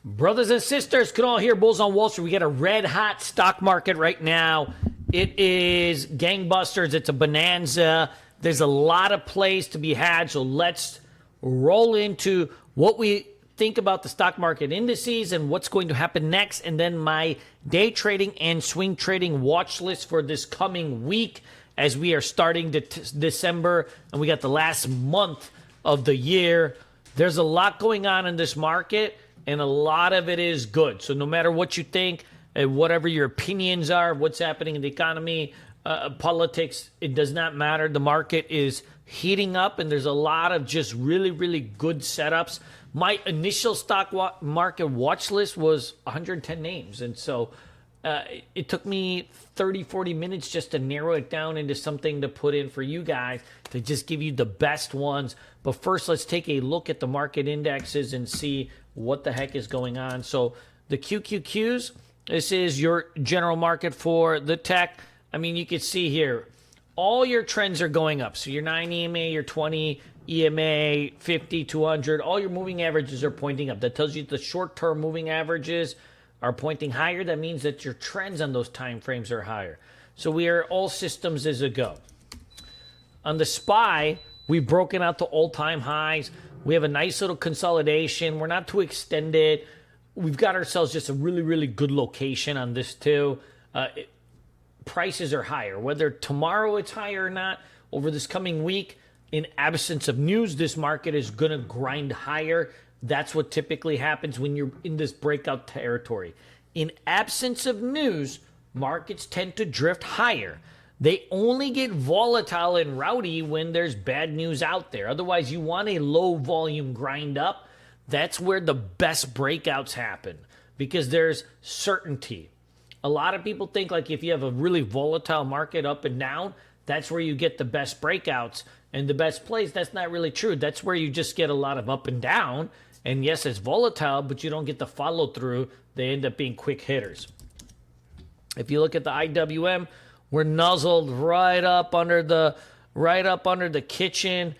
Brothers and sisters, can all hear Bulls on Wall Street? We got a red hot stock market right now. It is gangbusters. It's a bonanza. There's a lot of plays to be had. So let's roll into what we think about the stock market indices and what's going to happen next. And then my day trading and swing trading watch list for this coming week as we are starting December and we got the last month of the year. There's a lot going on in this market, and a lot of it is good. So no matter what you think, whatever your opinions are, what's happening in the economy, politics, it does not matter. The market is heating up, and there's a lot of just really, really good setups. My initial stock market watch list was 110 names, and so it took me 30, 40 minutes just to narrow it down into something to put in for you guys to just give you the best ones. But first, let's take a look at the market indexes and see what the heck is going on. So the QQQs, this is your general market for the tech. I mean, you can see here, all your trends are going up. So your 9 EMA, your 20 EMA, 50, 200, all your moving averages are pointing up. That tells you the short-term moving averages are pointing higher. That means that your trends on those time frames are higher. So we are all systems is a go. On the SPY, we've broken out to all-time highs. We have a nice little consolidation. We're not too extended. We've got ourselves just a really, really good location on this too. Prices are higher. Whether tomorrow it's higher or not, over this coming week, in absence of news, this market is going to grind higher. That's what typically happens when you're in this breakout territory. In absence of news, markets tend to drift higher. They only get volatile and rowdy when there's bad news out there. Otherwise, you want a low volume grind up. That's where the best breakouts happen because there's certainty. A lot of people think like if you have a really volatile market up and down, that's where you get the best breakouts and the best plays. That's not really true. That's where you just get a lot of up and down. And yes, it's volatile, but you don't get the follow through. They end up being quick hitters. If you look at the IWM, we're nuzzled right up under the kitchen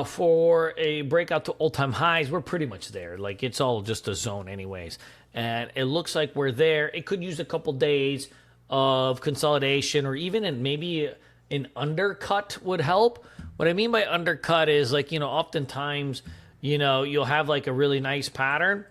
for a breakout to all-time highs. We're pretty much there. Like it's all just a zone anyways. And it looks like we're there. It could use a couple days of consolidation or even maybe an undercut would help. What I mean by undercut is like, oftentimes, you'll have like a really nice pattern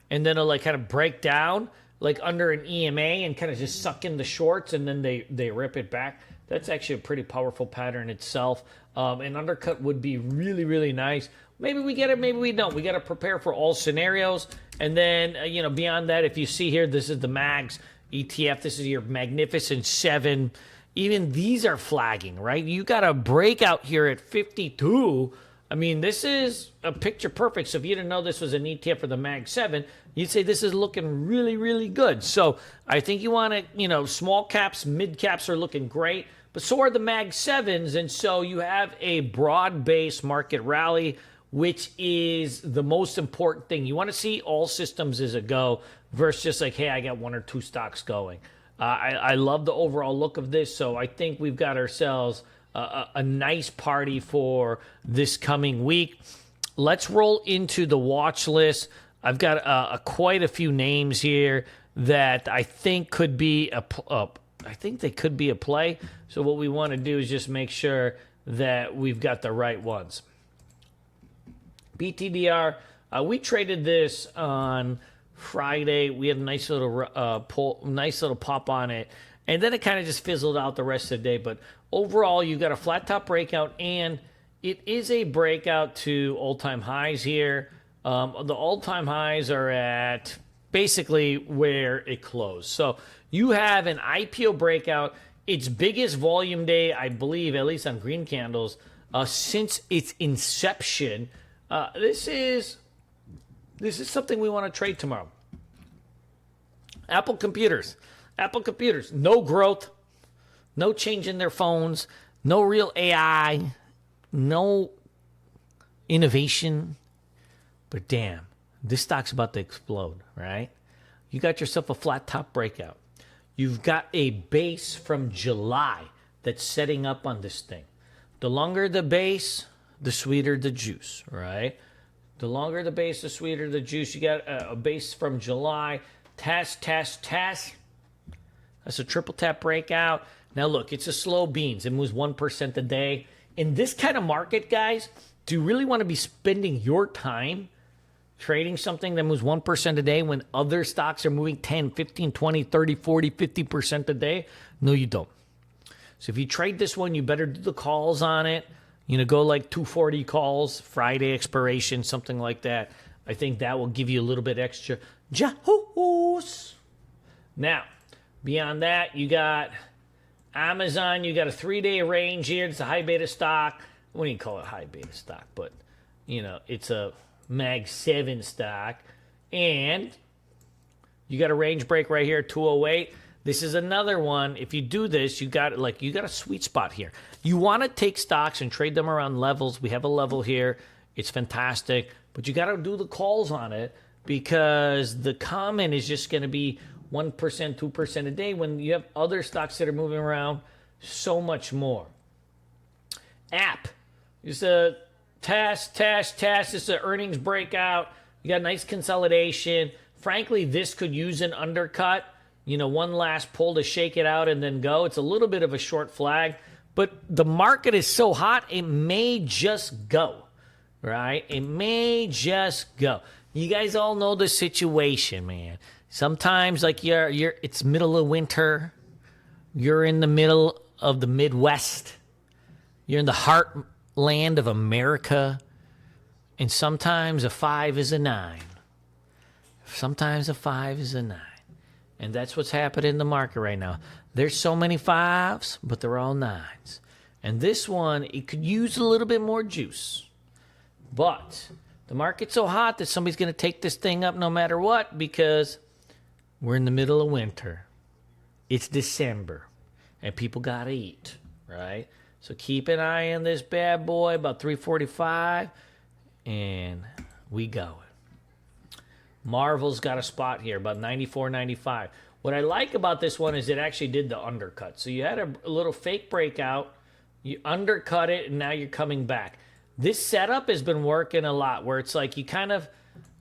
and then it'll like kind of break down like under an EMA and kind of just suck in the shorts and then they rip it back. That's actually a pretty powerful pattern itself. An undercut would be really, really nice. Maybe we get it, maybe we don't. We got to prepare for all scenarios. And then, beyond that, if you see here, this is the MAGS ETF. This is your Magnificent 7. Even these are flagging, right? You got a breakout here at 52. I mean, this is a picture perfect. So if you didn't know this was an ETF for the MAG 7, you'd say this is looking really, really good. So I think you want to, small caps, mid caps are looking great, but so are the MAG 7s. And so you have a broad-based market rally, which is the most important thing. You want to see all systems as a go versus just like, hey, I got one or two stocks going. I love the overall look of this. So I think we've got ourselves a nice party for this coming week. Let's roll into the watch list. I've got quite a few names here that I think could be I think they could be a play. So what we want to do is just make sure that we've got the right ones. BTDR, we traded this on Friday. We had a nice little pop on it, and then it kind of just fizzled out the rest of the day. But overall, you got a flat top breakout, and it is a breakout to all-time highs here. The all-time highs are at basically where it closed. So you have an IPO breakout, its biggest volume day, I believe, at least on green candles, since its inception. This is something we want to trade tomorrow. Apple computers, no growth, no change in their phones, no real AI, no innovation. But damn, this stock's about to explode, right? You got yourself a flat top breakout. You've got a base from July that's setting up on this thing. The longer the base, the sweeter the juice, right? The longer the base, the sweeter the juice. You got a base from July. Test. That's a triple tap breakout. Now look, it's a slow beans. It moves 1% a day. In this kind of market, guys, do you really want to be spending your time trading something that moves 1% a day when other stocks are moving 10, 15, 20, 30, 40, 50% a day? No, you don't. So if you trade this one, you better do the calls on it. Go like 240 calls, Friday expiration, something like that. I think that will give you a little bit extra juice. Now, beyond that, you got Amazon. You got a 3-day range here. It's a high beta stock. I wouldn't even call it high beta stock, but, it's a Mag 7 stock. And you got a range break right here, 208. This is another one. If you do this, you got a sweet spot here. You want to take stocks and trade them around levels. We have a level here. It's fantastic. But you got to do the calls on it because the common is just going to be 1%, 2% a day when you have other stocks that are moving around so much more. App. It's a test. It's an earnings breakout. You got nice consolidation. Frankly, this could use an undercut. One last pull to shake it out and then go. It's a little bit of a short flag, but the market is so hot, it may just go, right? It may just go. You guys all know the situation, man. Sometimes, it's middle of winter. You're in the middle of the Midwest. You're in the heartland of America. And sometimes a 5 is a 9. Sometimes a 5 is a 9. And that's what's happening in the market right now. There's so many 5s, but they're all 9s. And this one, it could use a little bit more juice. But the market's so hot that somebody's going to take this thing up no matter what because we're in the middle of winter. It's December. And people got to eat, right? So keep an eye on this bad boy, about 345. And we going. Marvel's got a spot here, about 94.95. What I like about this one is it actually did the undercut. So you had a little fake breakout, you undercut it, and now you're coming back. This setup has been working a lot, where it's like you kind of,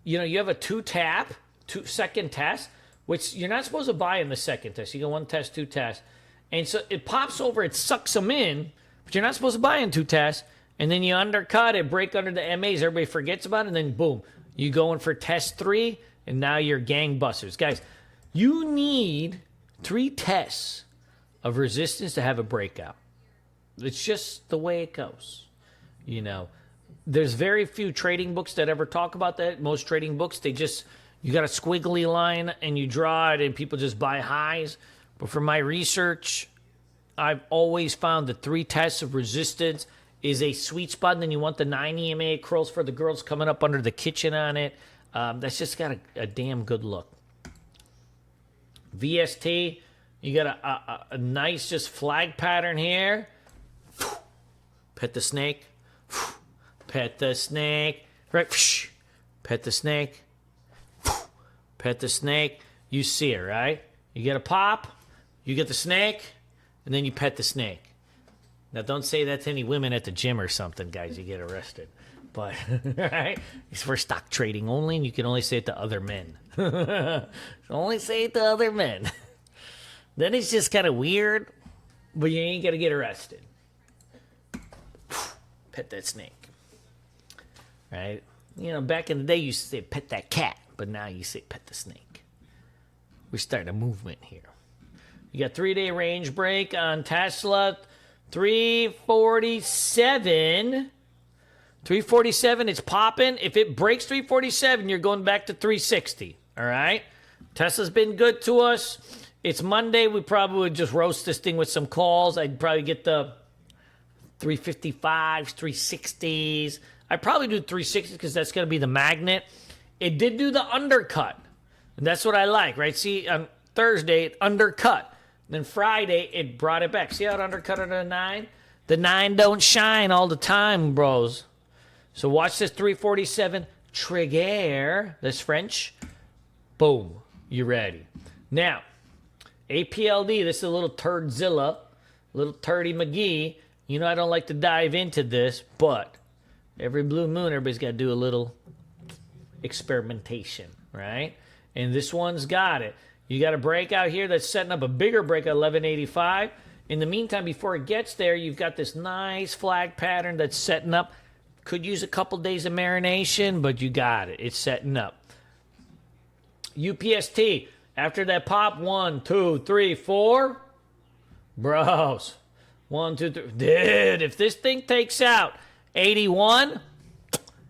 you have a 2-second test, which you're not supposed to buy in the second test. You go 1 test, 2 tests. And so it pops over, it sucks them in, but you're not supposed to buy in 2 tests. And then you undercut it, break under the MAs, everybody forgets about it, and then boom. You go in for test 3, and now you're gangbusters. Guys, you need 3 tests of resistance to have a breakout. It's just the way it goes. There's very few trading books that ever talk about that. Most trading books, you got a squiggly line, and you draw it, and people just buy highs. But from my research, I've always found that 3 tests of resistance is a sweet spot, and then you want the 9 EMA curls for the girls coming up under the kitchen on it. That's just got a damn good look. VST, you got a nice just flag pattern here. Pet the snake. Pet the snake. Right. Pet the snake. Pet the snake. You see it, right? You get a pop, you get the snake, and then you pet the snake. Now, don't say that to any women at the gym or something, guys. You get arrested. But, right? It's for stock trading only, and you can only say it to other men. Only say it to other men. Then it's just kind of weird, but you ain't going to get arrested. Pet that snake. Right? Back in the day, you used to say pet that cat, but now you say pet the snake. We're starting a movement here. You got 3-day range break on Tesla. 347. 347, it's popping. If it breaks 347, you're going back to 360. All right? Tesla's been good to us. It's Monday. We probably would just roast this thing with some calls. I'd probably get the 355s, 360s. I'd probably do 360s because that's going to be the magnet. It did do the undercut. And that's what I like, right? See, on Thursday, it undercut. Then Friday, it brought it back. See how it undercut under the 9? The 9 don't shine all the time, bros. So watch this 347 trigger. That's French. Boom. You ready. Now, APLD, this is a little turdzilla, little turdy McGee. I don't like to dive into this, but every blue moon, everybody's got to do a little experimentation, right? And this one's got it. You got a breakout here that's setting up a bigger break at 1185. In the meantime, before it gets there, you've got this nice flag pattern that's setting up. Could use a couple days of marination, but you got it. It's setting up. UPST, after that pop, 1, 2, 3, 4. Bros. 1, 2, 3. Dude, if this thing takes out 81,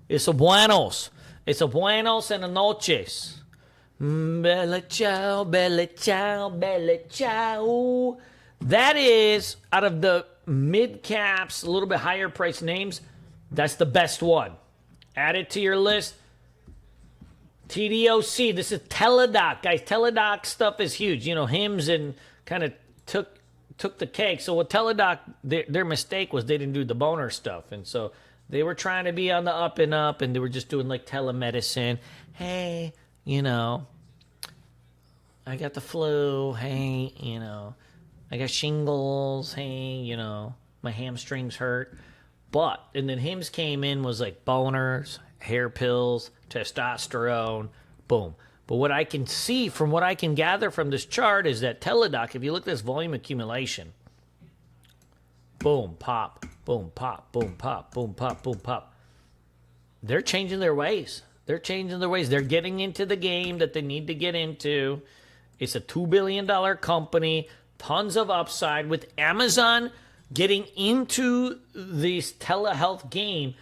it's a buenos. It's a buenos and a noches. Bella ciao, bella ciao, bella ciao. That is, out of the mid caps, a little bit higher price names, that's the best one. Add it to your list. TDOC, this is Teledoc. Guys, Teledoc stuff is huge. You know, Hims and kind of took the cake. So what Teledoc, their mistake was they didn't do the boner stuff. And so they were trying to be on the up, and they were just doing like telemedicine. Hey, you know, I got the flu. Hey, you know, I got shingles. Hey, you know, my hamstrings hurt. And then Hims came in, was like boners, hair pills, testosterone, boom. But what I can see from what I can gather from this chart is that Teledoc, if you look at this volume accumulation, boom, pop, boom, pop, boom, pop, boom, pop, boom, pop. They're changing their ways. They're changing their ways. They're getting into the game that they need to get into. It's a $2 billion company, tons of upside with Amazon getting into this telehealth game.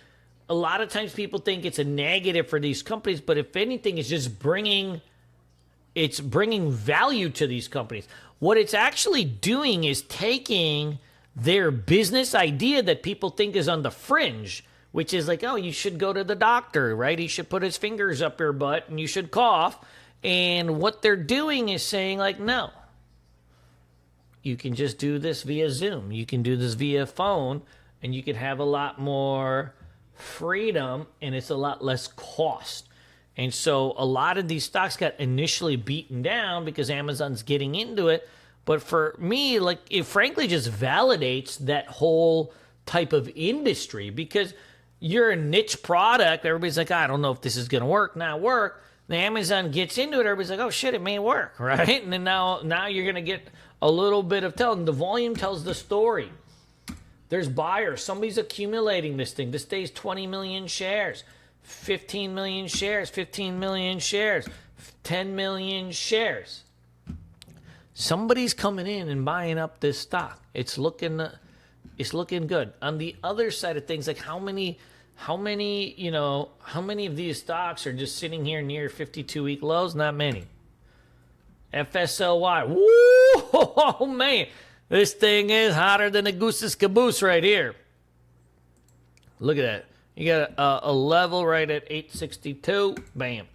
A lot of times people think it's a negative for these companies, but if anything, it's just bringing value to these companies. What it's actually doing is taking their business idea that people think is on the fringe, which is like, oh, you should go to the doctor, right? He should put his fingers up your butt and you should cough. And what they're doing is saying like, no, you can just do this via Zoom. You can do this via phone, and you can have a lot more freedom, and it's a lot less cost. And so a lot of these stocks got initially beaten down because Amazon's getting into it. But for me, like, it frankly just validates that whole type of industry because you're a niche product. Everybody's like, I don't know if this is going to work, not work. Then Amazon gets into it. Everybody's like, oh, shit, it may work, right? And then now you're going to get a little bit of telling. The volume tells the story. There's buyers. Somebody's accumulating this thing. This day's 20 million shares, 15 million shares, 15 million shares, 10 million shares. Somebody's coming in and buying up this stock. It's looking good. On the other side of things, like how many of these stocks are just sitting here near 52-week lows? Not many. FSLY. Woo! Oh, man. This thing is hotter than a goose's caboose right here. Look at that. You got a level right at 862. Bam.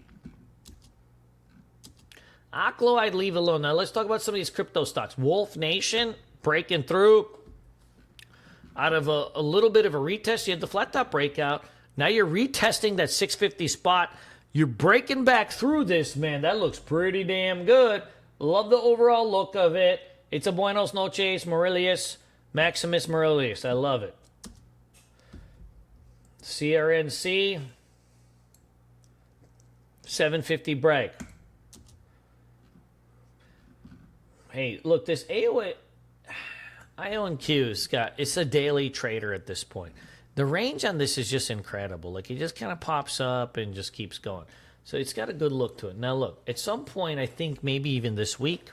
Oclo, I'd leave alone. Now, let's talk about some of these crypto stocks. Wolf Nation, breaking through. Out of a little bit of a retest, you had the flat top breakout. Now you're retesting that 650 spot. You're breaking back through this, man. That looks pretty damn good. Love the overall look of it. It's a Buenos Noches, Maximus Aurelius. I love it. CRNC, 750 break. Hey, look, this IONQ's it's a daily trader at this point. The range on this is just incredible. Like, it just kind of pops up and just keeps going. So it's got a good look to it. Now, look, at some point, I think maybe even this week,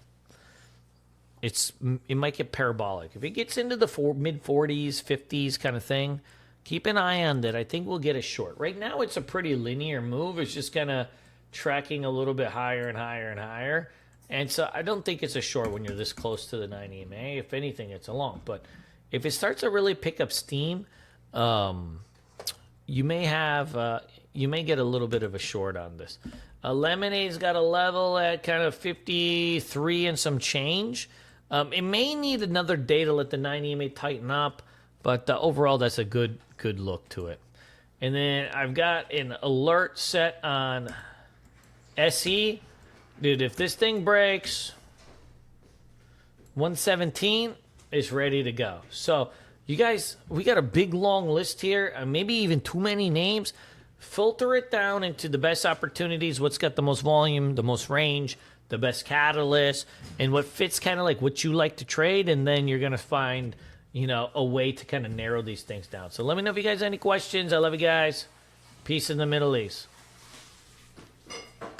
it might get parabolic. If it gets into the mid-40s, 50s kind of thing, keep an eye on that. I think we'll get a short. Right now, it's a pretty linear move. It's just kind of tracking a little bit higher and higher and higher. And so I don't think it's a short when you're this close to the 9 EMA. If anything, it's a long. But if it starts to really pick up steam, you may get a little bit of a short on this. Lemonade's got a level at kind of 53 and some change. It may need another day to let the 9 EMA tighten up, but overall, that's a good look to it. And then I've got an alert set on SE. Dude, if this thing breaks 117, it's ready to go. So, you guys, we got a big, long list here. Maybe even too many names. filter it down into the best opportunities, what's got the most volume, the most range, the best catalyst, and what fits kind of like what you like to trade, and then you're going to find, you know, a way to kind of narrow these things down. So let me know if you guys have any questions. I love you guys. Peace in the Middle East.